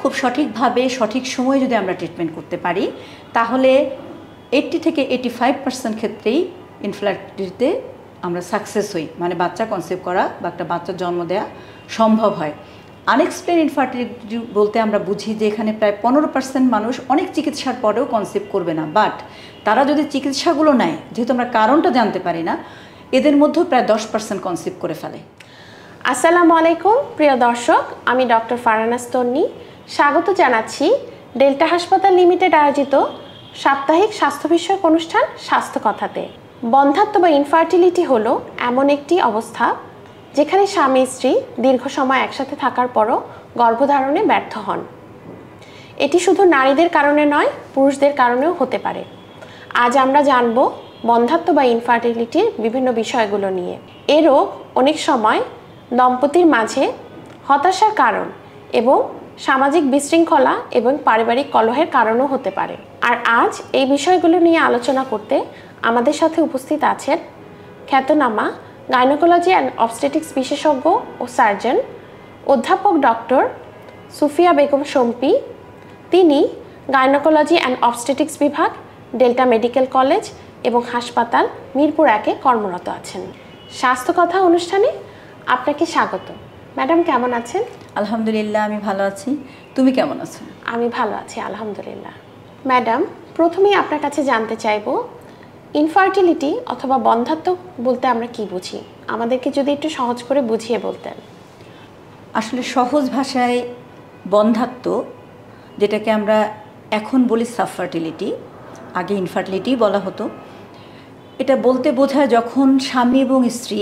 খুব সঠিকভাবে সঠিক সময়ে যদি আমরা ট্রিটমেন্ট করতে পারি তাহলে 80 থেকে 85% ক্ষেত্রেই ইনফার্টিলিটিতে আমরা সাকসেস হই, মানে বাচ্চা কনসিভ করা বা একটা বাচ্চার জন্ম দেওয়া সম্ভব হয়। আনএক্সপ্লেইন ইনফার্টিলিটি বলতে আমরা বুঝি যে এখানে প্রায় 15% মানুষ অনেক চিকিৎসার পরেও কনসিভ করবে না, বাট তারা যদি চিকিৎসাগুলো নেয়, যেহেতু আমরা কারণটা জানতে পারি না, এদের মধ্যেও প্রায় 10% কনসিভ করে ফেলে। আসসালামু আলাইকুম প্রিয় দর্শক, আমি ডক্টর ফারহানাজ তন্নি স্বাগত জানাচ্ছি ডেল্টা হাসপাতাল লিমিটেড আয়োজিত সাপ্তাহিক স্বাস্থ্য বিষয়ক অনুষ্ঠান স্বাস্থ্য কথাতে। বন্ধ্যাত্ব বা ইনফার্টিলিটি হলো এমন একটি অবস্থা যেখানে স্বামী স্ত্রী দীর্ঘ সময় একসাথে থাকার পরও গর্ভধারণে ব্যর্থ হন। এটি শুধু নারীদের কারণে নয়, পুরুষদের কারণেও হতে পারে। আজ আমরা জানব বন্ধ্যাত্ব বা ইনফার্টিলিটির বিভিন্ন বিষয়গুলো নিয়ে। এ রোগ অনেক সময় দম্পতির মাঝে হতাশার কারণ এবং সামাজিক বিশৃঙ্খলা এবং পারিবারিক কলহের কারণও হতে পারে। আর আজ এই বিষয়গুলো নিয়ে আলোচনা করতে আমাদের সাথে উপস্থিত আছেন খ্যাতনামা গাইনোকোলজি অ্যান্ড অবস্টেটিক্স বিশেষজ্ঞ ও সার্জন অধ্যাপক ডক্টর সুফিয়া বেগম শম্পী। তিনি গাইনোকোলজি অ্যান্ড অবস্টেটিক্স বিভাগ, ডেল্টা মেডিকেল কলেজ এবং হাসপাতাল মিরপুর 1-এ কর্মরত আছেন। স্বাস্থ্য কথা অনুষ্ঠানে আপনাকে স্বাগত। ম্যাডাম কেমন আছেন? আলহামদুলিল্লাহ, আমি ভালো আছি। তুমি কেমন আছো? আমি ভালো আছি আলহামদুলিল্লাহ। ম্যাডাম, প্রথমেই আপনার কাছে জানতে চাইব ইনফার্টিলিটি অথবা বন্ধ্যাত্ব বলতে আমরা কি বুঝি, আমাদেরকে যদি একটু সহজ করে বুঝিয়ে বলতেন। আসলে সহজ ভাষায় বন্ধ্যাত্ব, যেটাকে আমরা এখন বলি সাবফার্টিলিটি, আগে ইনফার্টিলিটি বলা হতো, এটা বলতে বোঝায় যখন স্বামী এবং স্ত্রী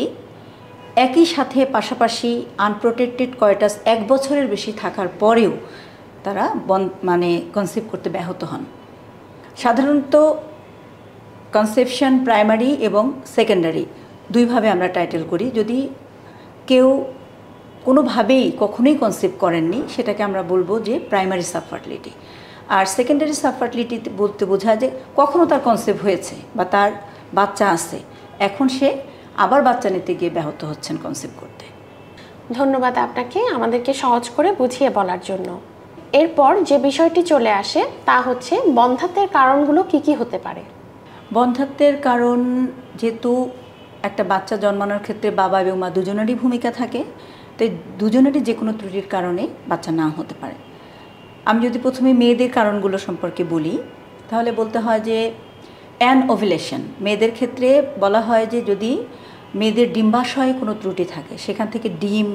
একই সাথে পাশাপাশি আনপ্রোটেক্টেড কয়টাস 1 বছরের বেশি থাকার পরেও তারা কনসিভ করতে ব্যাহত হন। সাধারণত কনসেপশন প্রাইমারি এবং সেকেন্ডারি দুইভাবে আমরা টাইটেল করি। যদি কেউ কোনোভাবেই কখনোই কনসিভ করেননি, সেটাকে আমরা বলবো যে প্রাইমারি সাবফার্টিলিটি। আর সেকেন্ডারি সাবফার্টিলিটি বলতে বোঝায় যে কখনও তার কনসিভ হয়েছে বা তার বাচ্চা আছে, এখন সে আবার বাচ্চা নিতে গিয়ে ব্যাহত হচ্ছেন কনসিভ করতে। ধন্যবাদ আপনাকে আমাদেরকে সহজ করে বুঝিয়ে বলার জন্য। এরপর যে বিষয়টি চলে আসে তা হচ্ছে বন্ধ্যাত্বের কারণগুলো কি কি হতে পারে। বন্ধ্যাত্বের কারণ, যেহেতু একটা বাচ্চা জন্মানোর ক্ষেত্রে বাবা এবং মা দুজনেরই ভূমিকা থাকে, তাই দুজনেরই যে কোনো ত্রুটির কারণে বাচ্চা না হতে পারে। আমি যদি প্রথমে মেয়েদের কারণগুলো সম্পর্কে বলি, তাহলে বলতে হয় যে অ্যানওভুলেশন, মেয়েদের ক্ষেত্রে বলা হয় যে যদি মেয়েদের ডিম্বাশয়ে কোনো ত্রুটি থাকে, সেখান থেকে ডিম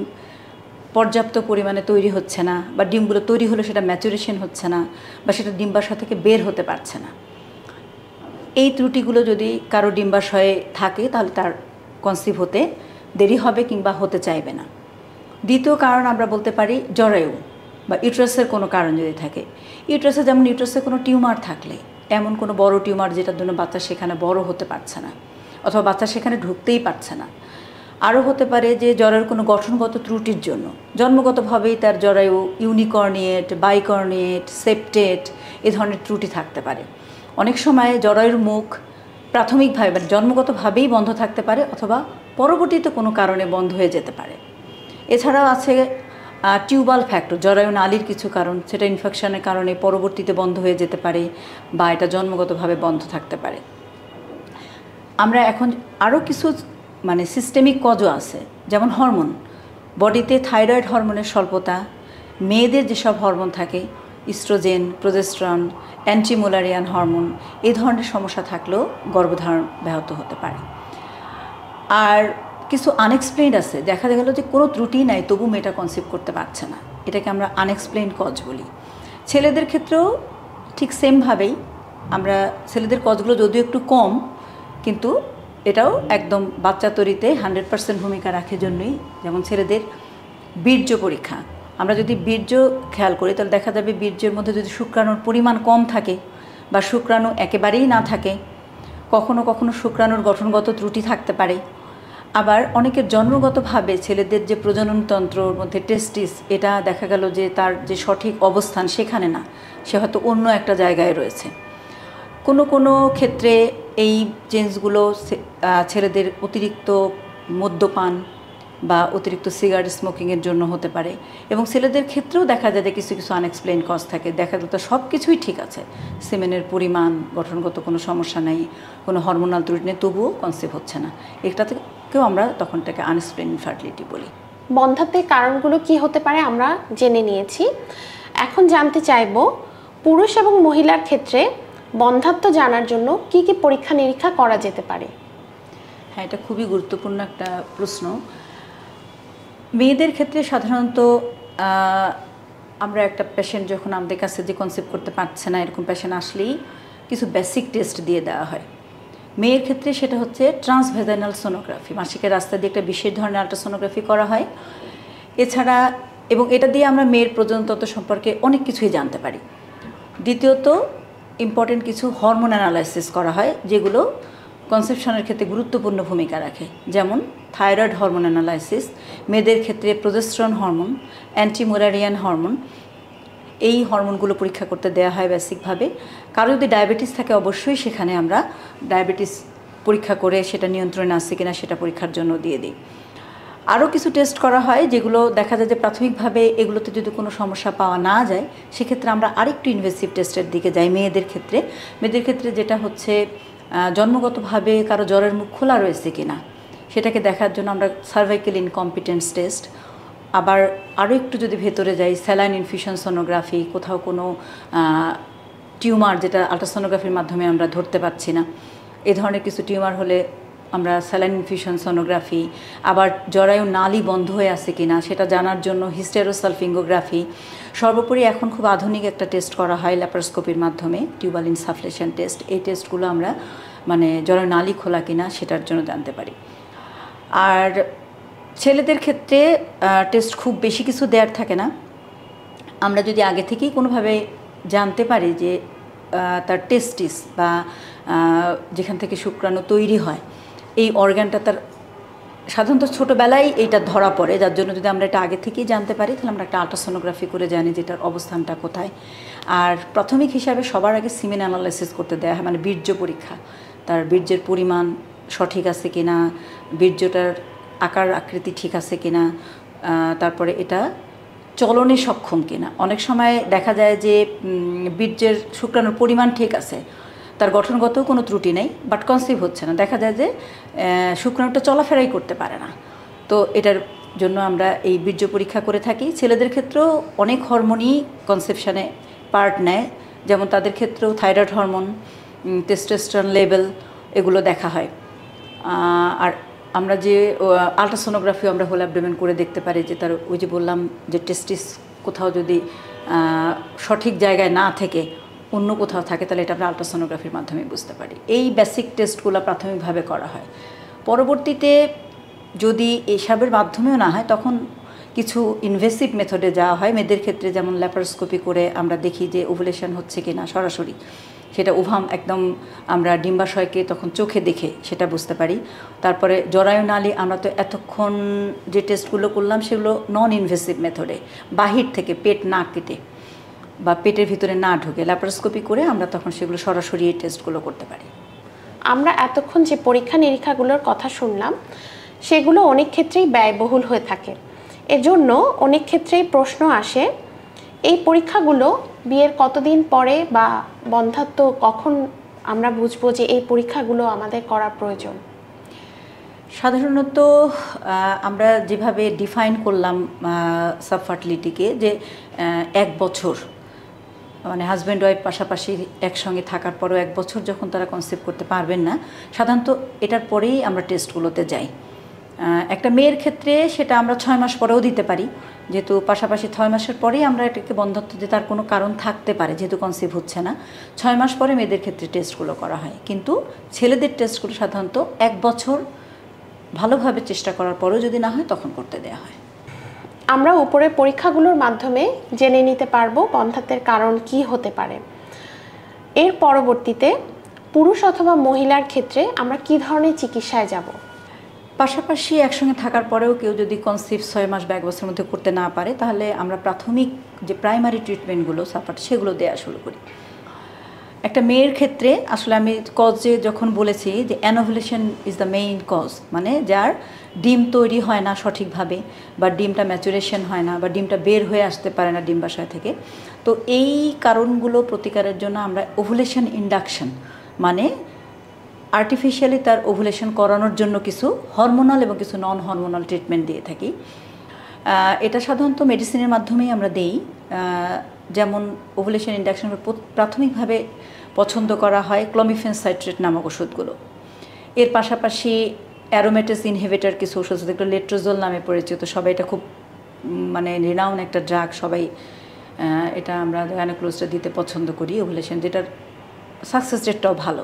পর্যাপ্ত পরিমাণে তৈরি হচ্ছে না, বা ডিমগুলো তৈরি হলে সেটা ম্যাচুরেশন হচ্ছে না, বা সেটা ডিম্বাশয় থেকে বের হতে পারছে না, এই ত্রুটিগুলো যদি কারো ডিম্বাশয়ে থাকে তাহলে তার কনসিভ হতে দেরি হবে কিংবা হতে চাইবে না। দ্বিতীয় কারণ আমরা বলতে পারি জরায়ু বা ইউট্রাসের কোনো কারণ যদি থাকে। ইউট্রাসে যেমন ইউট্রাসে কোনো টিউমার থাকলে, এমন কোনো বড় টিউমার যেটার জন্য বাচ্চা সেখানে বড় হতে পারছে না অথবা বাচ্চা সেখানে ঢুকতেই পারছে না। আরও হতে পারে যে জরায়ুর কোনো গঠনগত ত্রুটির জন্য জন্মগতভাবেই তার জরায়ু ইউনিকর্নিয়েট, বাইকর্নিয়েট, সেপ্টেট এ ধরনের ত্রুটি থাকতে পারে। অনেক সময় জরায়ুর মুখ প্রাথমিকভাবে জন্মগতভাবেই বন্ধ থাকতে পারে অথবা পরবর্তীতে কোনো কারণে বন্ধ হয়ে যেতে পারে। এছাড়াও আছে টিউবাল ফ্যাক্টর, জরায়ু নালীর কিছু কারণ, সেটা ইনফেকশনের কারণে পরবর্তীতে বন্ধ হয়ে যেতে পারে বা এটা জন্মগতভাবে বন্ধ থাকতে পারে। আমরা এখন আরও কিছু সিস্টেমিক কজও আছে, যেমন হরমোন, বডিতে থাইরয়েড হরমোনের স্বল্পতা, মেয়েদের যেসব হরমোন থাকে ইস্ট্রোজেন, প্রোজেস্টেরন, অ্যান্টিমুলারিয়ান হরমোন, এই ধরনের সমস্যা থাকলেও গর্ভধারণ ব্যাহত হতে পারে। আর কিছু আনএক্সপ্লেইনড আছে, দেখা গেল যে কোনো ত্রুটি নাই তবু মেয়েটা কনসিভ করতে পারছে না, এটাকে আমরা আনএক্সপ্লেইনড কজ বলি। ছেলেদের ক্ষেত্রেও ঠিক সেমভাবেই আমরা ছেলেদের কজগুলো যদিও একটু কম, কিন্তু এটাও একদম বাচ্চা তৈরিতে 100% ভূমিকা রাখে জন্যই। যেমন ছেলেদের বীর্য পরীক্ষা, আমরা যদি বীর্য খেয়াল করি তাহলে দেখা যাবে বীর্যের মধ্যে যদি শুক্রাণুর পরিমাণ কম থাকে বা শুক্রাণু একেবারেই না থাকে, কখনো কখনো শুক্রাণুর গঠনগত ত্রুটি থাকতে পারে। আবার অনেকের জন্মগতভাবে ছেলেদের যে প্রজননতন্ত্রর মধ্যে টেস্টিস, এটা দেখা গেল যে তার যে সঠিক অবস্থান সেখানে না, সে হয়তো অন্য একটা জায়গায় রয়েছে। কোনো কোনো ক্ষেত্রে এই চেঞ্জগুলো ছেলেদের অতিরিক্ত মদ্যপান বা অতিরিক্ত সিগারেট স্মোকিংয়ের জন্য হতে পারে। এবং ছেলেদের ক্ষেত্রেও দেখা যায় যে কিছু কিছু আনএক্সপ্লেইন কজ থাকে, দেখা যায় সব কিছুই ঠিক আছে, সিমেনের পরিমাণ, গঠনগত কোনো সমস্যা নেই, কোনো হরমোনাল ত্রুটি নেই, তবুও কনসিভ হচ্ছে না। এটা থেকেও আমরা তখন এটাকে আনএক্সপ্লেইন ইনফার্টিলিটি বলি। বন্ধ্যাত্বের কারণগুলো কি হতে পারে আমরা জেনে নিয়েছি। এখন জানতে চাইব পুরুষ এবং মহিলার ক্ষেত্রে বন্ধ্যাত্ব জানার জন্য কি কি পরীক্ষা নিরীক্ষা করা যেতে পারে? হ্যাঁ, এটা খুবই গুরুত্বপূর্ণ একটা প্রশ্ন। মেয়েদের ক্ষেত্রে সাধারণত আমরা একটা পেশেন্ট যখন আমাদের কাছে যে কনসেপ্ট করতে পারছে না, এরকম পেশেন্ট আসলেই কিছু বেসিক টেস্ট দিয়ে দেওয়া হয়। মেয়ের ক্ষেত্রে সেটা হচ্ছে ট্রান্সভেজাইনাল সোনোগ্রাফি, মাসিকের রাস্তা দিয়ে একটা বিশেষ ধরনের আল্ট্রাসোনোগ্রাফি করা হয়। এছাড়া এবং এটা দিয়ে আমরা মেয়ের প্রজননতন্ত্র সম্পর্কে অনেক কিছুই জানতে পারি। দ্বিতীয়ত ইম্পর্টেন্ট কিছু হরমোন অ্যানালাইসিস করা হয়, যেগুলো কনসেপশনের ক্ষেত্রে গুরুত্বপূর্ণ ভূমিকা রাখে। যেমন থাইরয়েড হরমোন অ্যানালাইসিস, মেয়েদের ক্ষেত্রে প্রোজেস্টেরন হরমোন, অ্যান্টিমুলারিয়ান হরমোন, এই হরমোনগুলো পরীক্ষা করতে দেওয়া হয় বেসিকভাবে। কারো যদি ডায়াবেটিস থাকে অবশ্যই সেখানে আমরা ডায়াবেটিস পরীক্ষা করে সেটা নিয়ন্ত্রণে আসছে কিনা সেটা পরীক্ষার জন্য দিয়ে দিই। আরও কিছু টেস্ট করা হয় যেগুলো দেখা যায় যে প্রাথমিকভাবে এগুলোতে যদি কোনো সমস্যা পাওয়া না যায়, সেক্ষেত্রে আমরা আরেকটু ইনভেসিভ টেস্টের দিকে যাই। মেয়েদের ক্ষেত্রে যেটা হচ্ছে জন্মগতভাবে কারো জ্বরের মুখ খোলা রয়েছে কিনা সেটাকে দেখার জন্য আমরা সার্ভাইকেল ইনকম্পিটেন্স টেস্ট, আবার আরও একটু যদি ভেতরে যাই স্যালাইন ইনফিউশন সোনোগ্রাফি, কোথাও কোনো টিউমার যেটা আল্ট্রাসোনোগ্রাফির মাধ্যমে আমরা ধরতে পারছি না, এই ধরনের কিছু টিউমার হলে আমরা স্যালাইন ইনফিউশন সোনোগ্রাফি, আবার জরায়ু নালী বন্ধ হয়ে আছে কিনা সেটা জানার জন্য হিস্টেরোসালফিঙ্গোগ্রাফি। সর্বোপরি এখন খুব আধুনিক একটা টেস্ট করা হয় ল্যাপারোস্কোপির মাধ্যমে, টিউবাল ইনসাফলেশন টেস্ট। এই টেস্টগুলো আমরা জরায়ু নালী খোলা কিনা সেটার জন্য জানতে পারি। আর ছেলেদের ক্ষেত্রে টেস্ট খুব বেশি কিছু দেওয়ার থাকে না। আমরা যদি আগে থেকেই কোনোভাবে জানতে পারি যে তার টেস্টিস বা যেখান থেকে শুক্রাণু তৈরি হয়, এই অর্গানটা তার সাধারণত ছোটোবেলায় এইটা ধরা পড়ে, যার জন্য যদি আমরা এটা আগে থেকেই জানতে পারি তাহলে আমরা একটা আল্ট্রাসোনোগ্রাফি করে জানি যে এটার অবস্থানটা কোথায়। আর প্রাথমিক হিসাবে সবার আগে সিমেন অ্যানালাইসিস করতে দেওয়া হয়, বীর্য পরীক্ষা, তার বীর্যের পরিমাণ সঠিক আছে কিনা, বীর্যটার আকার আকৃতি ঠিক আছে কিনা, তারপরে এটা চলনে সক্ষম কিনা। অনেক সময় দেখা যায় যে বীর্যের শুক্রাণুর পরিমাণ ঠিক আছে, তার গঠনগত কোনো ত্রুটি নেই, বাট কনসিভ হচ্ছে না, দেখা যায় যে শুক্রাণুটা চলাফেরাই করতে পারে না। তো এটার জন্য আমরা এই বীর্য পরীক্ষা করে থাকি। ছেলেদের ক্ষেত্রেও অনেক হরমোনই কনসেপশানে পার্ট নেয়, যেমন তাদের ক্ষেত্রেও থাইরয়েড হরমোন, টেস্টোস্টেরন লেভেল, এগুলো দেখা হয়। আর আমরা যে আল্ট্রাসোনোগ্রাফি আমরা হোল অ্যাবডোমেন করে দেখতে পারি যে তার ওই যে বললাম যে টেস্টিস কোথাও যদি সঠিক জায়গায় না থেকে অন্য কোথাও থাকে, তাহলে এটা আমরা আল্ট্রাসোনোগ্রাফির মাধ্যমে বুঝতে পারি। এই বেসিক টেস্টগুলো প্রাথমিকভাবে করা হয়। পরবর্তীতে যদি এসবের মাধ্যমেও না হয়, তখন কিছু ইনভেসিভ মেথডে যাওয়া হয়। মেয়েদের ক্ষেত্রে যেমন ল্যাপারোস্কোপি করে আমরা দেখি যে ওভুলেশন হচ্ছে কি না সরাসরি, সেটা ওভাম একদম আমরা ডিম্বাশয়কে তখন চোখে দেখে সেটা বুঝতে পারি। তারপরে জরায়ু নালী আমরা তো এতক্ষণ যে টেস্টগুলো করলাম সেগুলো নন ইনভেসিভ মেথডে, বাহির থেকে পেট না কেটে বা পেটের ভিতরে না ঢুকে ল্যাপারোস্কোপি করে আমরা তখন সেগুলো সরাসরি এই টেস্টগুলো করতে পারি। আমরা এতক্ষণ যে পরীক্ষা নিরীক্ষাগুলোর কথা শুনলাম সেগুলো অনেক ক্ষেত্রেই ব্যয়বহুল হয়ে থাকে। এজন্য অনেক ক্ষেত্রেই প্রশ্ন আসে, এই পরীক্ষাগুলো বিয়ের কতদিন পরে বা বন্ধ্যাত্ব কখন আমরা বুঝবো যে এই পরীক্ষাগুলো আমাদের করা প্রয়োজন? সাধারণত আমরা যেভাবে ডিফাইন করলাম সাবফার্টিলিটিকে, যে 1 বছর হাজব্যান্ড ওয়াইফ পাশাপাশি একসঙ্গে থাকার পরেও 1 বছর যখন তারা কনসেপ্ট করতে পারবেন না, সাধারণত এটার পরেই আমরা টেস্টগুলোতে যাই। একটা মেয়ের ক্ষেত্রে সেটা আমরা 6 মাস পরেও দিতে পারি, যেহেতু পাশাপাশি 6 মাসের পরেই আমরা এটাকে বন্ধ্যাত্ব যে তার কোনো কারণ থাকতে পারে, যেহেতু কনসিভ হচ্ছে না, 6 মাস পরে মেয়েদের ক্ষেত্রে টেস্টগুলো করা হয়। কিন্তু ছেলেদের টেস্টগুলো সাধারণত 1 বছর ভালোভাবে চেষ্টা করার পরেও যদি না হয় তখন করতে দেওয়া হয়। আমরা উপরের পরীক্ষাগুলোর মাধ্যমে জেনে নিতে পারবো বন্ধ্যাত্বের কারণ কি হতে পারে। এর পরবর্তীতে পুরুষ অথবা মহিলার ক্ষেত্রে আমরা কি ধরনের চিকিৎসায় যাব? পাশাপাশি একসঙ্গে থাকার পরেও কেউ যদি কনসিভ 6 মাস বা 1 বছরের মধ্যে করতে না পারে, তাহলে আমরা প্রাথমিক যে প্রাইমারি ট্রিটমেন্টগুলো সাপোর্ট সেগুলো দেওয়া শুরু করি। একটা মেয়ের ক্ষেত্রে আসলে আমি কজে যখন বলেছি যে anovulation is the main cause, মানে যার ডিম তৈরি হয় না সঠিকভাবে, বা ডিমটা ম্যাচুরেশন হয় না, বা ডিমটা বের হয়ে আসতে পারে না ডিম্বাশয় থেকে। তো এই কারণগুলো প্রতিকারের জন্য আমরা ওভুলেশন ইন্ডাকশন, মানে আর্টিফিশিয়ালি তার ওভুলেশন করানোর জন্য কিছু হরমোনাল এবং কিছু নন হরমোনাল ট্রিটমেন্ট দিয়ে থাকি। এটা সাধারণত মেডিসিনের মাধ্যমেই আমরা দেই। যেমন ওভুলেশন ইন্ডাকশন প্রাথমিকভাবে পছন্দ করা হয় ক্লোমিফেন সাইট্রেট নামক ওষুধগুলো। এর পাশাপাশি অ্যারোমেটেস ইনহিবিটর কিছু ওষুধ, যেগুলো লেট্রোজোল নামে পরিচিত, সবাই এটা খুব মানে রিনাউন একটা ড্রাগ, সবাই এটা আমরা গাইনোকোলজিস্টরা দিতে পছন্দ করি ওভুলেশন, যেটার সাকসেস রেটটাও ভালো।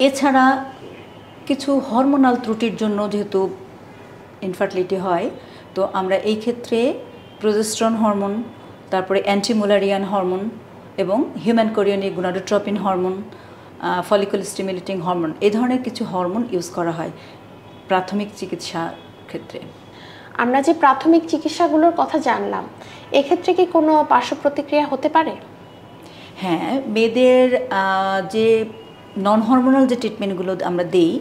এছাড়া কিছু হরমোনাল ত্রুটির জন্য যেহেতু ইনফার্টিলিটি হয়, তো আমরা এই ক্ষেত্রে প্রোজেস্টেরন হরমোন, তারপরে অ্যান্টিমুলারিয়ান হরমোন এবং human chorionic gonadotropin hormone, follicle stimulating hormone, এই ধরনের কিছু হরমোন ইউজ করা হয় প্রাথমিক চিকিৎসার ক্ষেত্রে। আমরা যে প্রাথমিক চিকিৎসাগুলোর কথা জানলাম, এক্ষেত্রে কি কোনো পার্শ্ব প্রতিক্রিয়া হতে পারে? হ্যাঁ, মেয়েদের যে নন হরমোনাল যে ট্রিটমেন্টগুলো আমরা দিই,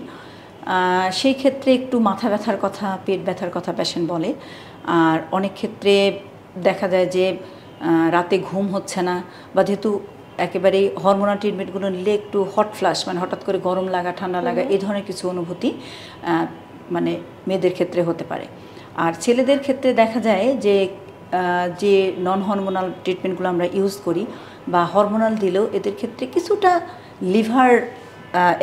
সেই ক্ষেত্রে একটু মাথা ব্যথার কথা, পেট ব্যথার কথা পেশেন্ট বলে। আর অনেক ক্ষেত্রে দেখা যায় যে রাতে ঘুম হচ্ছে না, বা যেহেতু একেবারেই হরমোনাল ট্রিটমেন্টগুলো নিলে একটু হট ফ্লাশ, মানে হঠাৎ করে গরম লাগা, ঠান্ডা লাগা, এই ধরনের কিছু অনুভূতি মানে মেয়েদের ক্ষেত্রে হতে পারে। আর ছেলেদের ক্ষেত্রে দেখা যায় যে যে নন হরমোনাল ট্রিটমেন্টগুলো আমরা ইউজ করি বা হরমোনাল দিলেও এদের ক্ষেত্রে কিছুটা লিভার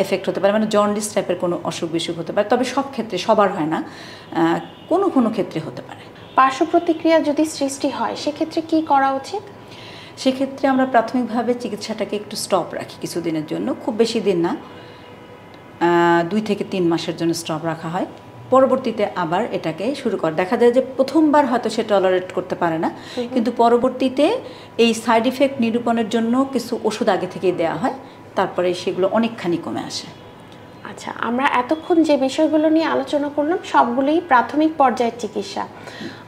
এফেক্ট হতে পারে, মানে জন্ডিস টাইপের কোনো অসুখ বিসুখ হতে পারে। তবে সব ক্ষেত্রে, সবার হয় না, কোনো কোনো ক্ষেত্রে হতে পারে। পার্শ্ব প্রতিক্রিয়া যদি সৃষ্টি হয়, সেক্ষেত্রে কি করা উচিত? সেক্ষেত্রে আমরা প্রাথমিকভাবে চিকিৎসাটাকে একটু স্টপ রাখি কিছুদিনের জন্য, খুব বেশি দিন না, 2 থেকে 3 মাসের জন্য স্টপ রাখা হয়। পরবর্তীতে আবার এটাকে শুরু করে। দেখা যায় যে প্রথমবার হয়তো সে টলারেট করতে পারে না, কিন্তু পরবর্তীতে এই সাইড ইফেক্ট নিরূপণের জন্য কিছু ওষুধ আগে থেকেই দেওয়া হয়, তারপরে সেগুলো অনেকখানি কমে আসে। আচ্ছা, আমরা এতক্ষণ যে বিষয়গুলো নিয়ে আলোচনা করলাম সবগুলোই প্রাথমিক পর্যায়ের চিকিৎসা।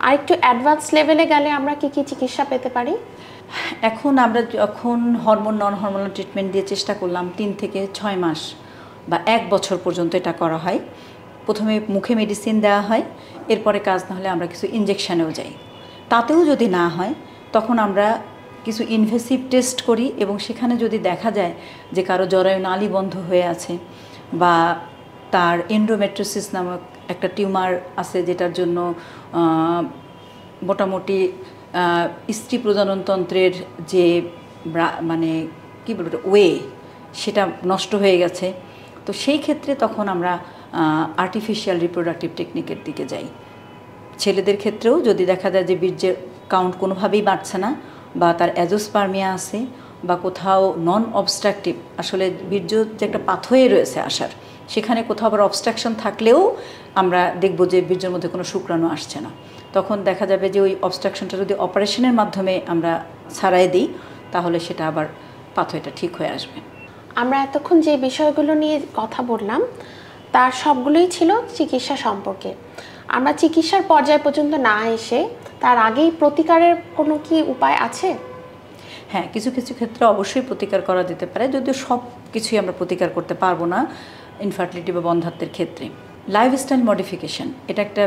আর একটু অ্যাডভান্স লেভেলে গেলে আমরা কি কি চিকিৎসা পেতে পারি? এখন আমরা যখন হরমোন নন হরমোনাল ট্রিটমেন্ট দিয়ে চেষ্টা করলাম, 3 থেকে 6 মাস বা 1 বছর পর্যন্ত এটা করা হয়। প্রথমে মুখে মেডিসিন দেওয়া হয়, এরপরে কাজ না হলে আমরা কিছু ইনজেকশানেও যাই। তাতেও যদি না হয়, তখন আমরা কিছু ইনভেসিভ টেস্ট করি, এবং সেখানে যদি দেখা যায় যে কারো জরায়ু নালী বন্ধ হয়ে আছে, বা তার এন্ডোমেট্রিওসিস নামক একটা টিউমার আছে, যেটার জন্য মোটামুটি স্ত্রী প্রজননতন্ত্রের যে মানে কী বলবো ওয়ে, সেটা নষ্ট হয়ে গেছে, তো সেই ক্ষেত্রে তখন আমরা আর্টিফিশিয়াল রিপ্রোডাক্টিভ টেকনিকের দিকে যাই। ছেলেদের ক্ষেত্রেও যদি দেখা যায় যে বীর্যের কাউন্ট কোনোভাবেই বাড়ছে না, বা তার অ্যাজোস্পার্মিয়া আছে, বা কোথাও নন অবস্ট্রাকটিভ, আসলে বীর্য যে একটা পাথয়ে রয়েছে আসার, সেখানে কোথাও আবার অবস্ট্রাকশন থাকলেও আমরা দেখব যে বীর্যের মধ্যে কোনো শুক্রাণু আসছে না, তখন দেখা যাবে যে ওই অবস্ট্রাকশনটা যদি অপারেশনের মাধ্যমে আমরা ছাড়াই দিই, তাহলে সেটা আবার পাথয়টা ঠিক হয়ে আসবে। আমরা এতক্ষণ যে বিষয়গুলো নিয়ে কথা বললাম তার সবগুলোই ছিল চিকিৎসা সম্পর্কে। আমরা চিকিৎসার পর্যায় পর্যন্ত না এসে তার আগেই প্রতিকারের কোনো কি উপায় আছে? হ্যাঁ, কিছু কিছু ক্ষেত্রে অবশ্যই প্রতিকার করা যেতে পারে, যদিও সব কিছুই আমরা প্রতিকার করতে পারবো না ইনফার্টিলিটি বা বন্ধ্যাত্বের ক্ষেত্রে। লাইফস্টাইল মডিফিকেশন এটা একটা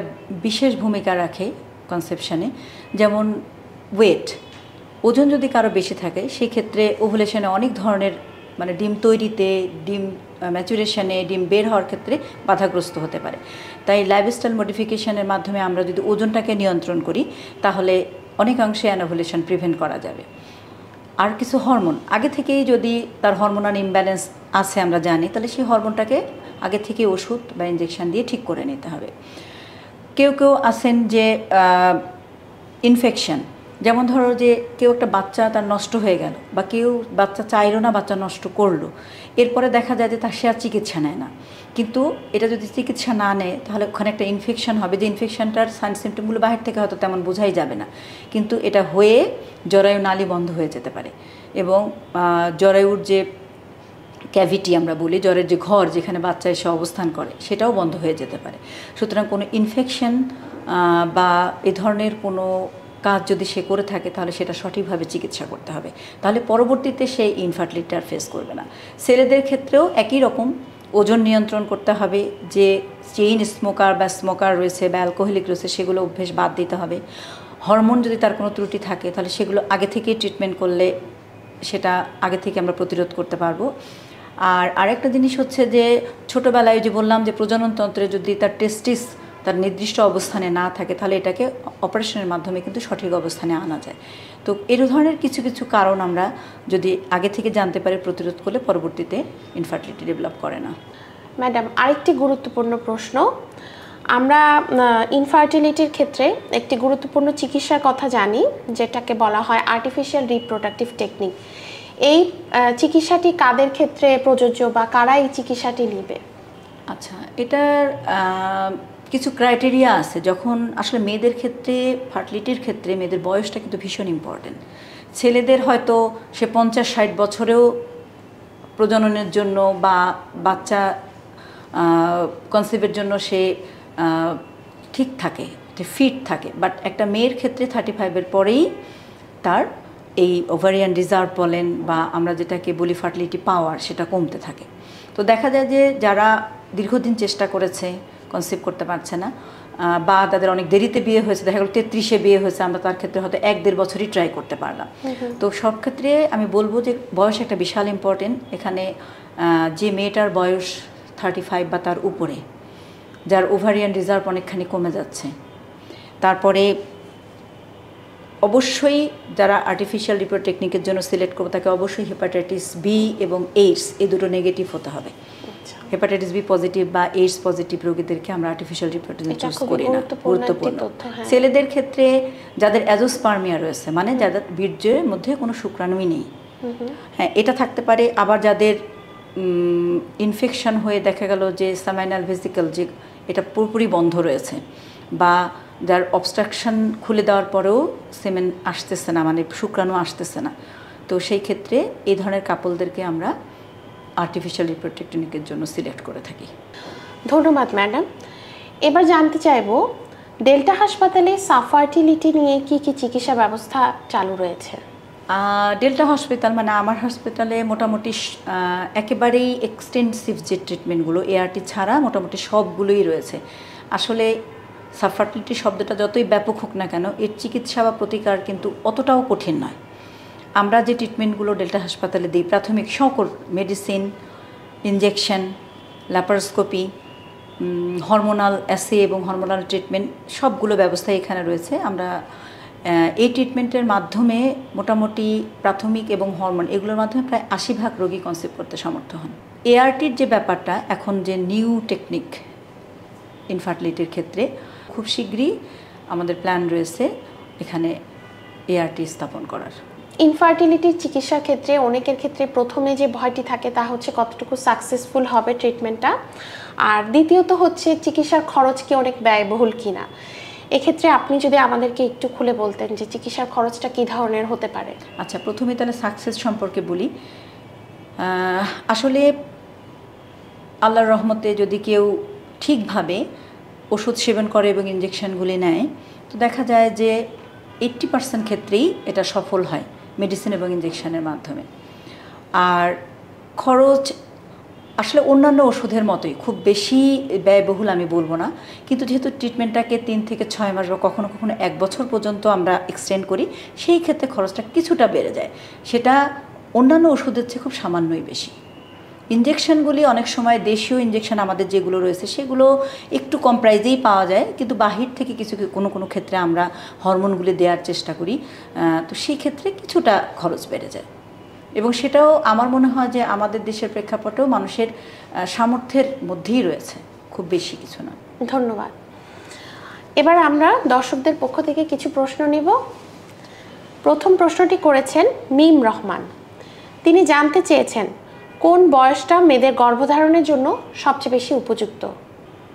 বিশেষ ভূমিকা রাখে কনসেপশানে। যেমন ওয়েট, ওজন যদি কারো বেশি থাকে, সেই ক্ষেত্রে ওভুলেশনে অনেক ধরনের, মানে ডিম তৈরিতে, ডিম ম্যাচুরেশনে, ডিম বের হওয়ার ক্ষেত্রে বাধাগ্রস্ত হতে পারে। তাই লাইফস্টাইল মডিফিকেশনের মাধ্যমে আমরা যদি ওজনটাকে নিয়ন্ত্রণ করি, তাহলে অনেকাংশে অ্যানোভুলেশন প্রিভেন্ট করা যাবে। আর কিছু হরমোন আগে থেকেই যদি তার হরমোনাল ইমব্যালেন্স আছে আমরা জানি, তাহলে সেই হরমোনটাকে আগে থেকে ওষুধ বা ইনজেকশন দিয়ে ঠিক করে নিতে হবে। কেউ কেউ আছেন যে ইনফেকশন, যেমন ধরো যে কেউ একটা বাচ্চা তার নষ্ট হয়ে গেল, বা কেউ বাচ্চা চাইলো না, বাচ্চা নষ্ট করলো, এরপরে দেখা যায় যে তার সে আর চিকিৎসা নেয় না। কিন্তু এটা যদি চিকিৎসা না নেয়, তাহলে ওখানে একটা ইনফেকশন হবে, যে ইনফেকশনটার সাইন সিমটমগুলো বাহির থেকে হয়তো তেমন বোঝাই যাবে না, কিন্তু এটা হয়ে জরায়ু নালী বন্ধ হয়ে যেতে পারে, এবং জরায়ুর যে ক্যাভিটি আমরা বলি, জ্বরের যে ঘর যেখানে বাচ্চা এসে অবস্থান করে, সেটাও বন্ধ হয়ে যেতে পারে। সুতরাং কোনো ইনফেকশন বা এ ধরনের কোনো কাজ যদি সে করে থাকে তাহলে সেটা সঠিকভাবে চিকিৎসা করতে হবে, তাহলে পরবর্তীতে সেই ইনফার্টিলিটি আর ফেস করবে না। ছেলেদের ক্ষেত্রেও একই রকম ওজন নিয়ন্ত্রণ করতে হবে, যে চেইন স্মোকার বা স্মোকার রয়েছে বা অ্যালকোহলিক রয়েছে সেগুলো অভ্যেস বাদ দিতে হবে। হরমোন যদি তার কোনো ত্রুটি থাকে তাহলে সেগুলো আগে থেকেই ট্রিটমেন্ট করলে সেটা আগে থেকে আমরা প্রতিরোধ করতে পারবো। আর আরেকটা জিনিস হচ্ছে যে ছোটোবেলায় যে বললাম যে প্রজননতন্ত্রে যদি তার টেস্টিস তার নির্দিষ্ট অবস্থানে না থাকে তাহলে এটাকে অপারেশনের মাধ্যমে কিন্তু সঠিক অবস্থানে আনা যায়। তো এই ধরনের কিছু কিছু কারণ আমরা যদি আগে থেকে জানতে পারি, প্রতিরোধ করলে পরবর্তীতে ইনফার্টিলিটি ডেভেলপ করে না। ম্যাডাম, আরেকটি গুরুত্বপূর্ণ প্রশ্ন, আমরা ইনফার্টিলিটির ক্ষেত্রে একটি গুরুত্বপূর্ণ চিকিৎসার কথা জানি যেটাকে বলা হয় আর্টিফিশিয়াল রিপ্রোডাক্টিভ টেকনিক। এই চিকিৎসাটি কাদের ক্ষেত্রে প্রযোজ্য বা কারা এই চিকিৎসাটি নেবে? আচ্ছা, এটার কিছু ক্রাইটেরিয়া আছে। যখন আসলে মেয়েদের ক্ষেত্রে, ফার্টিলিটির ক্ষেত্রে মেয়েদের বয়সটা কিন্তু ভীষণ ইম্পর্টেন্ট। ছেলেদের হয়তো সে 50-60 বছরেও প্রজননের জন্য বা বাচ্চা কনসিভের জন্য সে ঠিক থাকে, ফিট থাকে, বাট একটা মেয়ের ক্ষেত্রে 35-এর পরেই তার এই ওভারিয়ান রিজার্ভ বলেন বা আমরা যেটাকে বলি ফার্টিলিটি পাওয়ার, সেটা কমতে থাকে। তো দেখা যায় যে যারা দীর্ঘদিন চেষ্টা করেছে, কনসিভ করতে পারছে না, বা তাদের অনেক দেরিতে বিয়ে হয়েছে, দেখা গেল 33-এ বিয়ে হয়েছে, আমরা তার ক্ষেত্রে হয়তো 1-1.5 বছরই ট্রাই করতে পারলাম। তো সব ক্ষেত্রে আমি বলবো যে বয়স একটা বিশাল ইম্পর্টেন্ট। এখানে যে মেয়েটার বয়স 35 বা তার উপরে, যার ওভারিয়ান রিজার্ভ অনেকখানি কমে যাচ্ছে, তারপরে অবশ্যই যারা আর্টিফিশিয়াল রিপ্রোডাক্টিভ টেকনিকের জন্য সিলেক্ট করবো তাকে অবশ্যই হেপাটাইটিস বি এবং এইডস এই দুটো নেগেটিভ হতে হবে। হেপাটাইটিস বি পজিটিভ বা এইডস পজিটিভ রোগীদেরকে আমরা আর্টিফিশিয়াল রিপ্রোডাক্টিভ চুজ করি না। গুরুত্বপূর্ণ। ছেলেদের ক্ষেত্রে যাদের অ্যাজোস্পার্মিয়া রয়েছে, মানে যাদের বীর্যের মধ্যে কোনো শুক্রাণুই নেই, হ্যাঁ এটা থাকতে পারে। আবার যাদের ইনফেকশন হয়ে দেখা গেল যে সামাইনাল ভেসিকল যে এটা পুরোপুরি বন্ধ রয়েছে, বা যার অবস্ট্রাকশন খুলে দেওয়ার পরেও সেমেন আসতেছে না, মানে শুক্রাণু আসতেছে না, তো সেই ক্ষেত্রে এই ধরনের কাপলদেরকে আমরা আর্টিফিশিয়াল রিপ্রোডাক্টিভ টেকনিকের জন্য সিলেক্ট করে থাকি। ধন্যবাদ ম্যাডাম। এবার জানতে চাইব ডেল্টা হাসপাতালে সাফার্টিলিটি নিয়ে কি কি চিকিৎসা ব্যবস্থা চালু রয়েছে? ডেল্টা হসপিটাল মানে আমার হসপিটালে মোটামুটি একেবারেই এক্সটেন্সিভ যে ট্রিটমেন্টগুলো এআরটি ছাড়া মোটামুটি সবগুলোই রয়েছে। আসলে সাফার্টিলিটি শব্দটা যতই ব্যাপক হোক না কেন, এর চিকিৎসা বা প্রতিকার কিন্তু অতটাও কঠিন নয়। আমরা যে ট্রিটমেন্টগুলো ডেল্টা হাসপাতালে দিই, প্রাথমিক সকল medicine, injection, laparoscopy, hormonal as এবং হরমোনাল ট্রিটমেন্ট সবগুলো ব্যবস্থাই এখানে রয়েছে। আমরা এই ট্রিটমেন্টের মাধ্যমে মোটামুটি প্রাথমিক এবং হরমোন এগুলোর মাধ্যমে প্রায় 80% রোগী কনসিভ করতে সমর্থ হন। এআরটির যে ব্যাপারটা, এখন যে নিউ টেকনিক ইনফার্টিলিটির ক্ষেত্রে খুব শীঘ্রই আমাদের প্ল্যান রয়েছে এখানে এআরটি স্থাপন করার। ইনফার্টিলিটির চিকিৎসার ক্ষেত্রে অনেকের ক্ষেত্রে প্রথমে যে ভয়টি থাকে তা হচ্ছে কতটুকু সাকসেসফুল হবে ট্রিটমেন্টটা, আর দ্বিতীয়ত হচ্ছে চিকিৎসার খরচ কি অনেক ব্যয়বহুল কিনা। এক্ষেত্রে আপনি যদি আমাদেরকে একটু খুলে বলতেন যে চিকিৎসার খরচটা কী ধরনের হতে পারে। আচ্ছা, প্রথমে তাহলে সাকসেস সম্পর্কে বলি। আসলে আল্লাহর রহমতে যদি কেউ ঠিকভাবে ওষুধ সেবন করে এবং ইনজেকশনগুলি নেয়, তো দেখা যায় যে 80% ক্ষেত্রেই এটা সফল হয় মেডিসিন এবং ইনজেকশনের মাধ্যমে। আর খরচ আসলে অন্যান্য ওষুধের মতোই খুব বেশি ব্যয়বহুল আমি বলবো না, কিন্তু যেহেতু ট্রিটমেন্টটাকে 3 থেকে 6 মাস বা কখনো কখনো 1 বছর পর্যন্ত আমরা এক্সটেন্ড করি, সেই ক্ষেত্রে খরচটা কিছুটা বেড়ে যায়। সেটা অন্যান্য ওষুধের চেয়ে খুব সামান্যই বেশি। ইনজেকশনগুলি অনেক সময় দেশীয় ইনজেকশন আমাদের যেগুলো রয়েছে সেগুলো একটু কম প্রাইজেই পাওয়া যায়, কিন্তু বাহির থেকে কিছু কোনো ক্ষেত্রে আমরা হরমোনগুলি দেওয়ার চেষ্টা করি, তো সেই ক্ষেত্রে কিছুটা খরচ বেড়ে যায়। এবং সেটাও আমার মনে হয় যে আমাদের দেশের প্রেক্ষাপটেও মানুষের সামর্থ্যের মধ্যেই রয়েছে, খুব বেশি কিছু না। ধন্যবাদ। এবার আমরা দর্শকদের পক্ষ থেকে কিছু প্রশ্ন নিব। প্রথম প্রশ্নটি করেছেন মিম রহমান। তিনি জানতে চেয়েছেন কোন বয়সটা মেয়েদের গর্ভধারণের জন্য সবচেয়ে বেশি উপযুক্ত।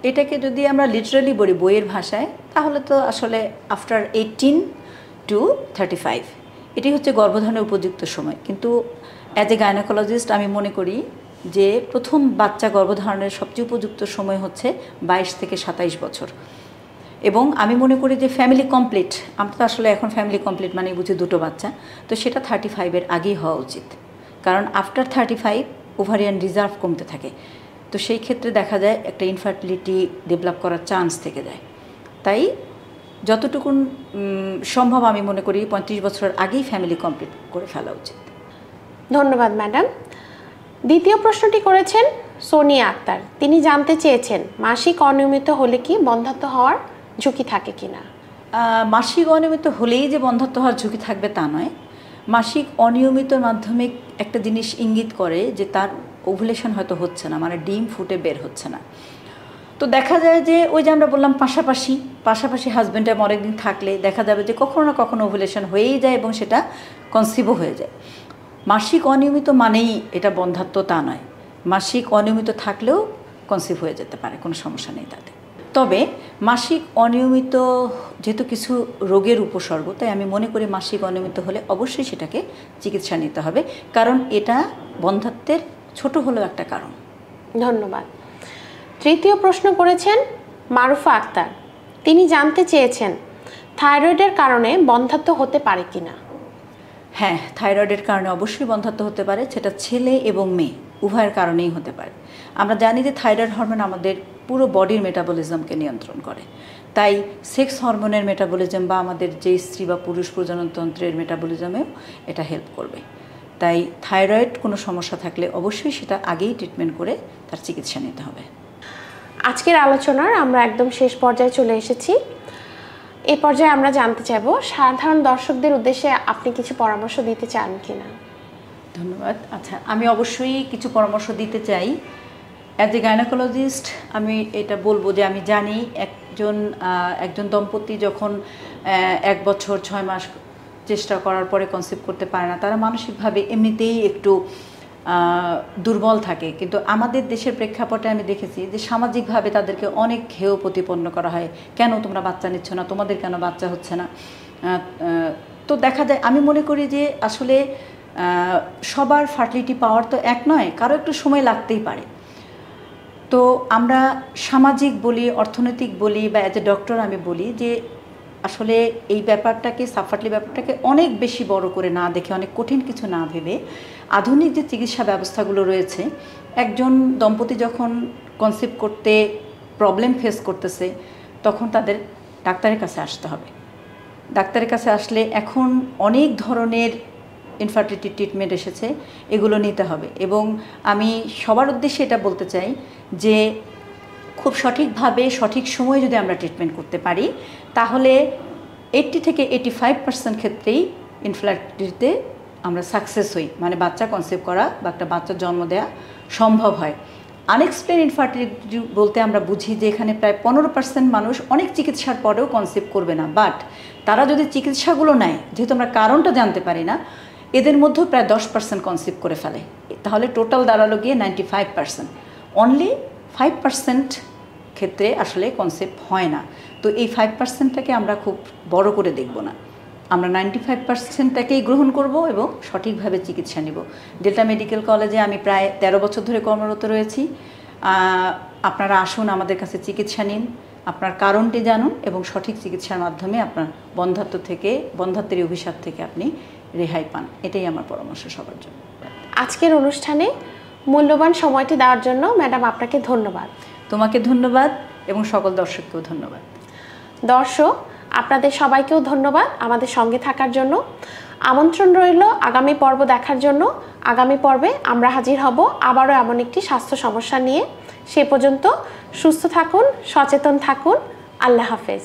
এটাকে যদি আমরা লিটারালি বলি বইয়ের ভাষায়, তাহলে তো আসলে আফটার 18 to 35 এটি হচ্ছে গর্ভধারণের উপযুক্ত সময়। কিন্তু অ্যাজ এ গাইনোকোলজিস্ট আমি মনে করি যে প্রথম বাচ্চা গর্ভধারণের সবচেয়ে উপযুক্ত সময় হচ্ছে 22 থেকে 27 বছর। এবং আমি মনে করি যে ফ্যামিলি কমপ্লিট, আমরা তো আসলে এখন ফ্যামিলি কমপ্লিট মানে বুঝি 2টো বাচ্চা, তো সেটা 35-এর আগেই হওয়া উচিত। কারণ আফটার 35 ওভারিয়ান রিজার্ভ কমতে থাকে, তো সেই ক্ষেত্রে দেখা যায় একটা ইনফার্টিলিটি ডেভেলপ করার চান্স থেকে যায়। তাই যতটুকুন সম্ভব আমি মনে করি 35 বছরের আগেই ফ্যামিলি কমপ্লিট করে ফেলা উচিত। ধন্যবাদ ম্যাডাম। দ্বিতীয় প্রশ্নটি করেছেন সোনিয়া আক্তার। তিনি জানতে চেয়েছেন মাসিক অনিয়মিত হলে কি বন্ধ্যাত্ব হওয়ার ঝুঁকি থাকে কিনা। মাসিক অনিয়মিত হলেই যে বন্ধ্যাত্ব হওয়ার ঝুঁকি থাকবে তা নয়। মাসিক অনিয়মিতর মাধ্যমে একটা জিনিস ইঙ্গিত করে যে তার ওভুলেশন হয়তো হচ্ছে না, মানে ডিম ফুটে বের হচ্ছে না। তো দেখা যায় যে ওই যে আমরা বললাম পাশাপাশি হাজব্যান্ড ওয়াইফ অনেকদিন থাকলে দেখা যাবে যে কখনো না কখনো ওভুলেশন হয়েই যায় এবং সেটা কনসিভও হয়ে যায়। মাসিক অনিয়মিত মানেই এটা বন্ধ্যাত্ব তা নয়, মাসিক অনিয়মিত থাকলেও কনসিভ হয়ে যেতে পারে, কোনো সমস্যা নেই তাতে। তবে মাসিক অনিয়মিত যেহেতু কিছু রোগের উপসর্গ, তাই আমি মনে করি মাসিক অনিয়মিত হলে অবশ্যই সেটাকে চিকিৎসা নিতে হবে, কারণ এটা বন্ধ্যাত্বের ছোট হলেও একটা কারণ। ধন্যবাদ। তৃতীয় প্রশ্ন করেছেন মারুফা আক্তার। তিনি জানতে চেয়েছেন থাইরয়েডের কারণে বন্ধ্যাত্ব হতে পারে কিনা। হ্যাঁ, থাইরয়েডের কারণে অবশ্যই বন্ধ্যাত্ব হতে পারে, সেটা ছেলে এবং মেয়ে উভয়ের কারণেই হতে পারে। আমরা জানি যে থাইরয়েড হরমোন আমাদের পুরো বডির মেটাবলিজমকে নিয়ন্ত্রণ করে, তাই সেক্স হরমোনের মেটাবলিজম বা আমাদের যে স্ত্রী বা পুরুষ প্রজননতন্ত্রের মেটাবলিজমেও এটা হেল্প করবে। তাই থাইরয়েড কোনো সমস্যা থাকলে অবশ্যই সেটা আগেই ট্রিটমেন্ট করে তার চিকিৎসা নিতে হবে। আজকের আলোচনার আমরা একদম শেষ পর্যায়ে চলে এসেছি। এই পর্যায়ে আমরা জানতে চাইব সাধারণ দর্শকদের উদ্দেশ্যে আপনি কিছু পরামর্শ দিতে চান কিনা। ধন্যবাদ। আচ্ছা, আমি অবশ্যই কিছু পরামর্শ দিতে চাই। অ্যাজ এ গাইনোকোলজিস্ট আমি এটা বলবো যে আমি জানি একজন দম্পতি যখন 1 বছর 6 মাস চেষ্টা করার পরে কনসিভ করতে পারে না, তারা মানসিকভাবে এমনিতেই একটু দুর্বল থাকে। কিন্তু আমাদের দেশের প্রেক্ষাপটে আমি দেখেছি যে সামাজিকভাবে তাদেরকে অনেক হেয় প্রতিপন্ন করা হয়, কেন তোমরা বাচ্চা নিচ্ছ না, তোমাদের কেন বাচ্চা হচ্ছে না। তো দেখা যায়, আমি মনে করি যে আসলে সবার ফার্টিলিটি পাওয়ার তো এক নয়, কারো একটু সময় লাগতেই পারে। তো আমরা সামাজিক বলি, অর্থনৈতিক বলি বা অ্যাজ এ ডক্টর আমি বলি যে আসলে এই ব্যাপারটাকে, সাফার্টলি ব্যাপারটাকে অনেক বেশি বড় করে না দেখে, অনেক কঠিন কিছু না ভেবে আধুনিক যে চিকিৎসা ব্যবস্থাগুলো রয়েছে, একজন দম্পতি যখন কনসিভ করতে প্রবলেম ফেস করতেছে তখন তাদের ডাক্তারের কাছে আসতে হবে। ডাক্তারের কাছে আসলে এখন অনেক ধরনের ইনফার্টিলিটি ট্রিটমেন্ট এসেছে, এগুলো নিতে হবে। এবং আমি সবার উদ্দেশ্যে এটা বলতে চাই যে খুব সঠিকভাবে সঠিক সময়ে যদি আমরা ট্রিটমেন্ট করতে পারি তাহলে 80 থেকে 85% ক্ষেত্রেই ইনফার্টিলিটিতে আমরা সাকসেস হই, মানে বাচ্চা কনসিভ করা বা একটা বাচ্চা জন্ম দেওয়া সম্ভব হয়। আনএক্সপ্লেইন ইনফার্টিলিটি বলতে আমরা বুঝি যে এখানে প্রায় 15% মানুষ অনেক চিকিৎসার পরেও কনসিভ করবে না, বাট তারা যদি চিকিৎসাগুলো নেয়, যেহেতু আমরা কারণটা জানতে পারি না, এদের মধ্যেও প্রায় 10% কনসিভ করে ফেলে। তাহলে টোটাল দাঁড়ালো গিয়ে 95%। অনলি 5% ক্ষেত্রে আসলে কনসেপ্ট হয় না। তো এই 5%টাকে আমরা খুব বড় করে দেখব না, আমরা 95%টাকেই গ্রহণ করব এবং সঠিকভাবে চিকিৎসা নিব। ডেল্টা মেডিকেল কলেজে আমি প্রায় 13 বছর ধরে কর্মরত রয়েছি। আপনারা আসুন, আমাদের কাছে চিকিৎসা নিন, আপনার কারণটি জানুন এবং সঠিক চিকিৎসার মাধ্যমে আপনার বন্ধ্যাত্বের অভিশাপ থেকে আপনি রেহাই পান। এটাই আমার পরামর্শ সবার জন্য। আজকের অনুষ্ঠানে মূল্যবান সময়টি দেওয়ার জন্য ম্যাডাম আপনাকে ধন্যবাদ। তোমাকে ধন্যবাদ এবং সকল দর্শককেও ধন্যবাদ। দর্শক আপনাদের সবাইকেও ধন্যবাদ আমাদের সঙ্গে থাকার জন্য। আমন্ত্রণ রইল আগামী পর্ব দেখার জন্য। আগামী পর্বে আমরা হাজির হব আবারও এমন একটি স্বাস্থ্য সমস্যা নিয়ে। সে পর্যন্ত সুস্থ থাকুন, সচেতন থাকুন। আল্লাহ হাফেজ।